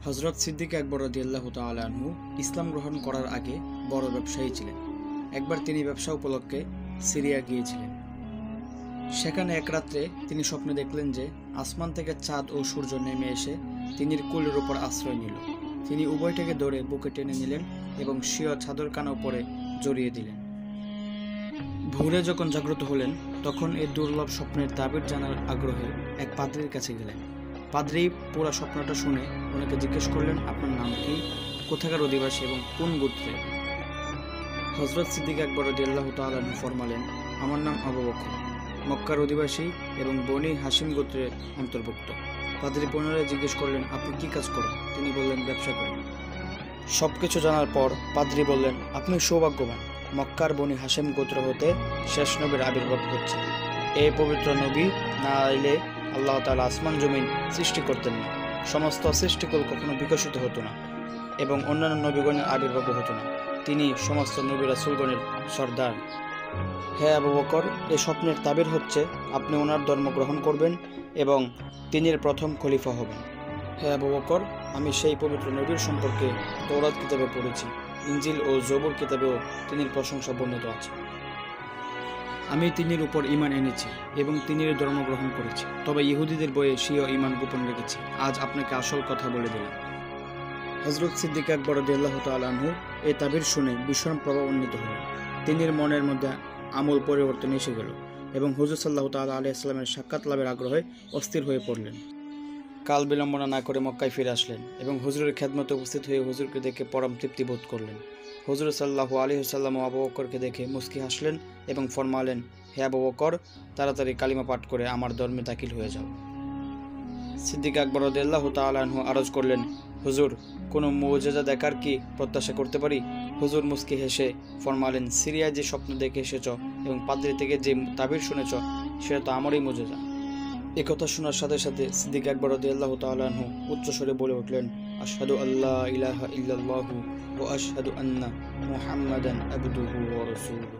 হযরত সিদ্দিক আকবর রাদিয়াল্লাহু তাআলা আনহু ইসলাম গ্রহণ করার আগে বড় ব্যবসায়ী ছিলেন। একবার তিনি ব্যবসা উপলক্ষে সিরিয়া গিয়েছিলেন। সেখানে এক রাত্রে তিনি স্বপ্নে দেখলেন যে আসমান থেকে চাঁদ ও সূর্য নেমে এসে তিনির কোলের উপর আশ্রয় নিল। তিনি উভয়টাকে ধরে বুকে টেনে নিলেন এবং স্বীয় চাদরখানা উপরে জড়িয়ে দিলেন। ভোরে যখন জাগ্রত হলেন তখন এই দুর্লভ স্বপ্নের তাবির জানার আগ্রহে এক পাদ্রীর কাছে গেলেন। পাদ্রী পুরো স্বপ্নটা শুনে ওনাকে জিজ্ঞেস করলেন, আপনার নাম কি, কোথাকার অধিবাসী এবং কোন গোত্রের? হযরত সিদ্দিক আকবর রাদিয়াল্লাহু তাআলা আনহু ফরমালেন, আমার নাম আবু বকর, মক্কার অধিবাসী এবং বনি হাশিম গোত্রের অন্তর্ভুক্ত। পাদ্রী পুনরায় জিজ্ঞেস করলেন, আপনি কি কাজ করেন? তিনি বললেন, ব্যবসা করেন। সবকিছু জানার পর পাদ্রী বললেন, আপনি সৌভাগ্যবান, মক্কার বনি হাশিম গোত্র হতে শেষ নবীর আবির্ভাব হচ্ছে। এই পবিত্র নবী না আইলে আল্লাহ তাআলা আসমান জমিন সৃষ্টি করতেন না, সমস্ত সৃষ্টিকুল কখনো বিকশিত হতো না এবং অন্যান্য নবীগণের আবির্ভাব হতো না। তিনি সমস্ত নবী রাসূলগণের সর্দার। হে আবু বকর, এই স্বপ্নের তাবির হচ্ছে আপনি ওনার ধর্ম গ্রহণ করবেন এবং তিনির প্রথম খলিফা হবেন। হে আবু বকর, আমি সেই পবিত্র নবীর সম্পর্কে তওরাত কিতাবে পড়েছি, ইনজিল ও জবুর কিতাবেও তিনির প্রশংসা বর্ণিত আছে। আমি তিনির উপর ঈমান এনেছি এবং তিনির ধর্ম গ্রহণ করেছি, তবে ইহুদিদের বইয়ে স্বীয় ঈমান গোপন রেখেছি। আজ আপনাকে আসল কথা বলে দিলাম। হযরত সিদ্দিক আকবর রাদিয়াল্লাহু তাআলা আনহু এই তাবির শুনে ভীষণ প্রভাবান্বিত হলেন। তিনির মনের মধ্যে আমূল পরিবর্তন এসে গেল এবং হুজুর সাল্লাল্লাহু তাআলা আলাইহি সাল্লামের সাক্ষাৎ লাভের আগ্রহে অস্থির হয়ে পড়লেন। কাল বিলম্বনা না করে মক্কায় ফিরে আসলেন এবং হুজুরের খেদমতে উপস্থিত হয়ে হুজুরকে দেখে পরম তৃপ্তি বোধ করলেন। হুজুর সাল্লাল্লাহু আলাইহি ওয়াসাল্লাম আবু বকরকে দেখে মুস্কি হাসলেন এবং ফরমালেন, হে আবু বকর, তাড়াতাড়ি কালিমা পাঠ করে আমার ধর্মে দাখিল হয়ে যাও। সিদ্দিক আকবর রাদিয়াল্লাহু তাআলা আনহু আরজ করলেন, হুজুর, কোনো মুজিজা দেখার কি প্রত্যাশা করতে পারি? হুজুর মুস্কি হেসে ফরমালেন, সিরিয়ায় যে স্বপ্ন দেখে এসেছ এবং পাদ্রী থেকে যে তাবির শুনেছ সেটা তো আমারই মুজিজা। একথা শোনার সাথে সাথে সিদ্দিক আকবর রাদিয়াল্লাহু তাআলা আনহু উচ্চস্বরে বলে উঠলেন, আশহাদু আল্লা ইলাহা ইল্লাল্লাহু ওয়া আশহাদু আন্না মুহাম্মাদান আবদুহু ওয়া রাসূলুহু।